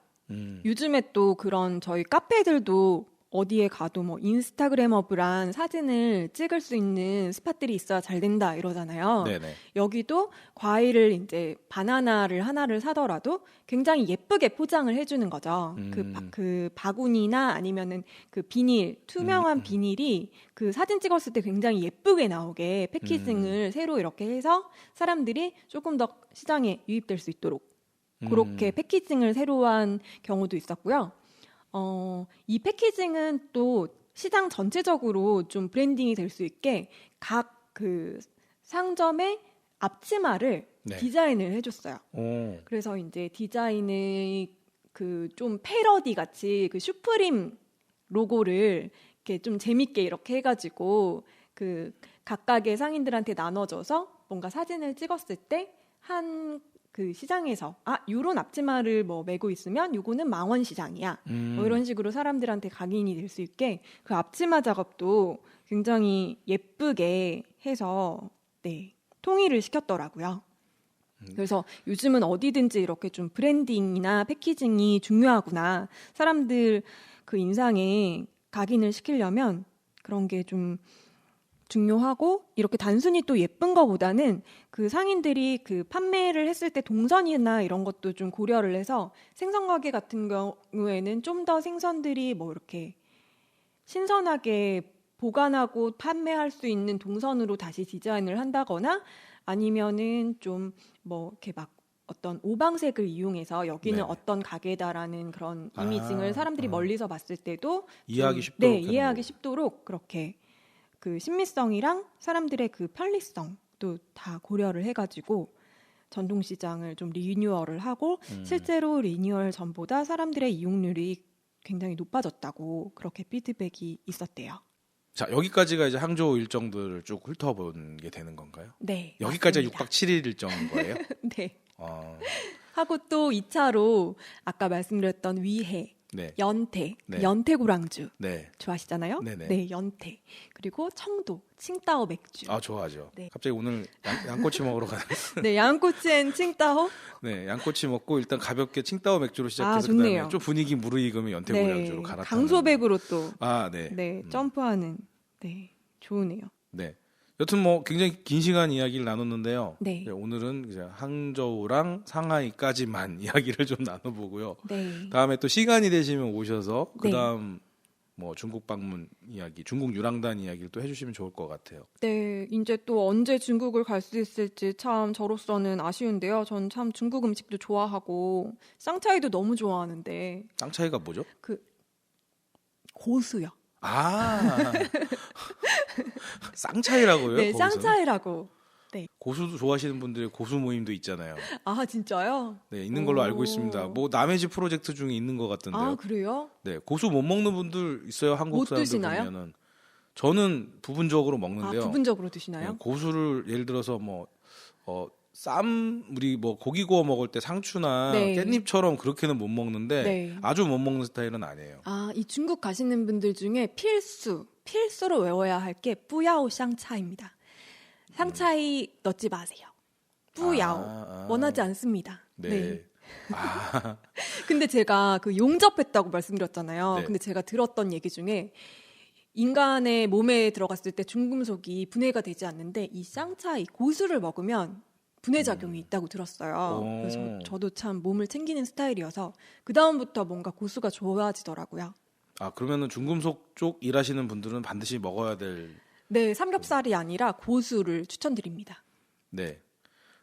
B: 요즘에 또 그런 저희 카페들도 어디에 가도 뭐 인스타그래머블한 사진을 찍을 수 있는 스팟들이 있어야 잘 된다 이러잖아요.
A: 네네.
B: 여기도 과일을 이제 바나나를 하나를 사더라도 굉장히 예쁘게 포장을 해주는 거죠. 그 바구니나 아니면은 그 비닐, 투명한 비닐이 그 사진 찍었을 때 굉장히 예쁘게 나오게 패키징을 새로 이렇게 해서 사람들이 조금 더 시장에 유입될 수 있도록 그렇게 패키징을 새로 한 경우도 있었고요. 이 패키징은 또 시장 전체적으로 좀 브랜딩이 될 수 있게 각 그 상점의 앞치마를
A: 네.
B: 디자인을 해줬어요. 그래서 이제 디자인의 그 좀 패러디 같이 그 슈프림 로고를 이렇게 좀 재밌게 이렇게 해가지고 그 각각의 상인들한테 나눠줘서 뭔가 사진을 찍었을 때 그 시장에서 요런 앞치마를 뭐 메고 있으면 요거는 망원시장이야. 뭐 이런 식으로 사람들한테 각인이 될 수 있게 그 앞치마 작업도 굉장히 예쁘게 해서 네, 통일을 시켰더라고요. 그래서 요즘은 어디든지 이렇게 좀 브랜딩이나 패키징이 중요하구나. 사람들 그 인상에 각인을 시키려면 그런 게 좀 중요하고 이렇게 단순히 또 예쁜 거보다는 그 상인들이 그 판매를 했을 때 동선이나 이런 것도 좀 고려를 해서 생선 가게 같은 경우에는 좀 더 생선들이 뭐 이렇게 신선하게 보관하고 판매할 수 있는 동선으로 다시 디자인을 한다거나 아니면은 좀 뭐 이렇게 막 어떤 오방색을 이용해서 여기는
A: 네.
B: 어떤 가게다라는 그런 이미징을 사람들이 멀리서 봤을 때도
A: 이해하기 쉽도록
B: 네, 이해하기 쉽도록 그렇게 그 신미성이랑 사람들의 그 편리성도 다 고려를 해가지고 전통시장을 좀 리뉴얼을 하고 실제로 리뉴얼 전보다 사람들의 이용률이 굉장히 높아졌다고 그렇게 피드백이 있었대요.
A: 자, 여기까지가 이제 항저우 일정들을 쭉 훑어본 게 되는 건가요?
B: 네.
A: 여기까지가
B: 맞습니다.
A: 6박 7일 일정인 거예요?
B: 네.
A: 어,
B: 하고 또 2차로 아까 말씀드렸던 위해,
A: 네.
B: 연태,
A: 네.
B: 연태고랑주
A: 네.
B: 좋아하시잖아요?
A: 네네.
B: 네, 연태. 그리고 청도, 칭따오 맥주.
A: 좋아하죠.
B: 네.
A: 갑자기 오늘 양꼬치 먹으러 가는.
B: 네, 양꼬치엔 칭따오.
A: 네, 양꼬치 먹고 일단 가볍게 칭따오 맥주로 시작해서
B: 좋네요.
A: 그다음에 좀 분위기 무르익으면 연태고량주로 갈아타는.
B: 강소백으로 또
A: 네.
B: 네, 점프하는 네, 좋으네요.
A: 네. 여튼 뭐 굉장히 긴 시간 이야기를 나눴는데요.
B: 네.
A: 오늘은 이제 항저우랑 상하이까지만 이야기를 좀 나눠보고요.
B: 네.
A: 다음에 또 시간이 되시면 오셔서
B: 네.
A: 그다음 뭐 중국 방문 이야기, 중국 유랑단 이야기를 또 해주시면 좋을 것 같아요.
B: 네, 이제 또 언제 중국을 갈 수 있을지 참 저로서는 아쉬운데요. 전 참 중국 음식도 좋아하고 쌍차이도 너무 좋아하는데
A: 쌍차이가 뭐죠?
B: 그 고수요.
A: 쌍차이라고요?
B: 네,
A: 거기서는?
B: 쌍차이라고. 네.
A: 고수도 좋아하시는 분들의 고수 모임도 있잖아요.
B: 진짜요?
A: 네, 있는 걸로
B: 오.
A: 알고 있습니다. 뭐 남의 집 프로젝트 중에 있는 것 같던데요.
B: 그래요?
A: 네, 고수 못 먹는 분들 있어요. 한국
B: 못
A: 사람들
B: 드시나요?
A: 보면은. 저는 부분적으로 먹는데요.
B: 부분적으로 드시나요?
A: 네, 고수를 예를 들어서 우리 뭐 고기 구워 먹을 때 상추나
B: 네.
A: 깻잎처럼 그렇게는 못 먹는데
B: 네.
A: 아주 못 먹는 스타일은 아니에요.
B: 이 중국 가시는 분들 중에 필수로 외워야 할 게 뿌야오 쌍차입니다. 쌍차이 넣지 마세요. 뿌야오. 원하지 않습니다.
A: 네.
B: 근데 제가 그 용접했다고 말씀드렸잖아요.
A: 네.
B: 근데 제가 들었던 얘기 중에 인간의 몸에 들어갔을 때 중금속이 분해가 되지 않는데 이 쌍차이 고수를 먹으면 분해 작용이 있다고 들었어요. 그래서 저도 참 몸을 챙기는 스타일이어서 그 다음부터 뭔가 고수가 좋아지더라고요.
A: 그러면은 중금속 쪽 일하시는 분들은 반드시 먹어야 될.
B: 네, 삼겹살이 아니라 고수를 추천드립니다.
A: 네.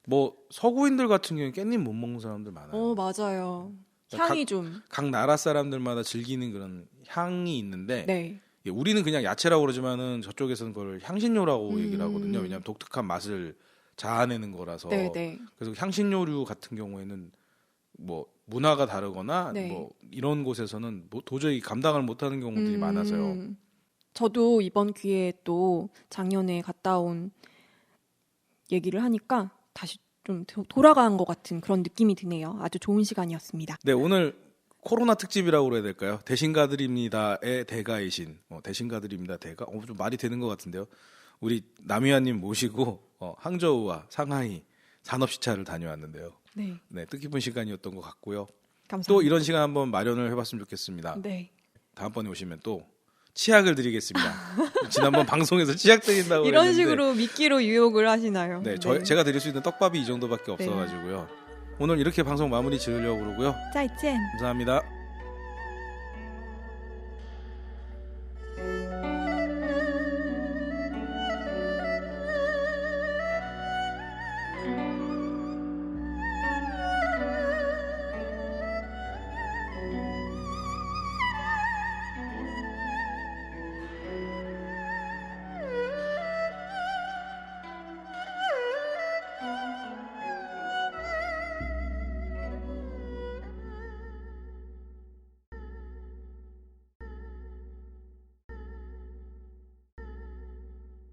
A: 뭐 서구인들 같은 경우는 깻잎 못 먹는 사람들 많아요.
B: 맞아요. 향이
A: 각 나라 사람들마다 즐기는 그런 향이 있는데
B: 네.
A: 우리는 그냥 야채라고 그러지만은 저쪽에서는 그걸 향신료라고 얘기를 하거든요. 왜냐하면 독특한 맛을 자아내는 거라서.
B: 네.
A: 그래서 향신료류 같은 경우에는 뭐 문화가 다르거나
B: 네.
A: 뭐 이런 곳에서는 뭐 도저히 감당을 못하는 경우들이 많아서요.
B: 저도 이번 기회에 또 작년에 갔다 온 얘기를 하니까 다시 좀 돌아간 것 같은 그런 느낌이 드네요. 아주 좋은 시간이었습니다.
A: 네, 오늘 코로나 특집이라고 그래야 될까요? 대신가드립니다의 대가이신 대신가드립니다 대가 좀 말이 되는 것 같은데요. 우리 남희아님 모시고 항저우와 상하이 산업시찰을 다녀왔는데요.
B: 네,
A: 네, 뜻깊은 시간이었던 것 같고요.
B: 감사합니다.
A: 또 이런 시간 한번 마련을 해봤으면 좋겠습니다.
B: 네.
A: 다음번에 오시면 또 치약을 드리겠습니다. 지난번 방송에서 치약 드린다고
B: 이런
A: 그랬는데
B: 식으로 미끼로 유혹을 하시나요?
A: 네, 제가 드릴 수 있는 떡밥이 이 정도밖에 없어가지고요. 오늘 이렇게 방송 마무리 지으려고 그러고요.
B: 再见。
A: 감사합니다.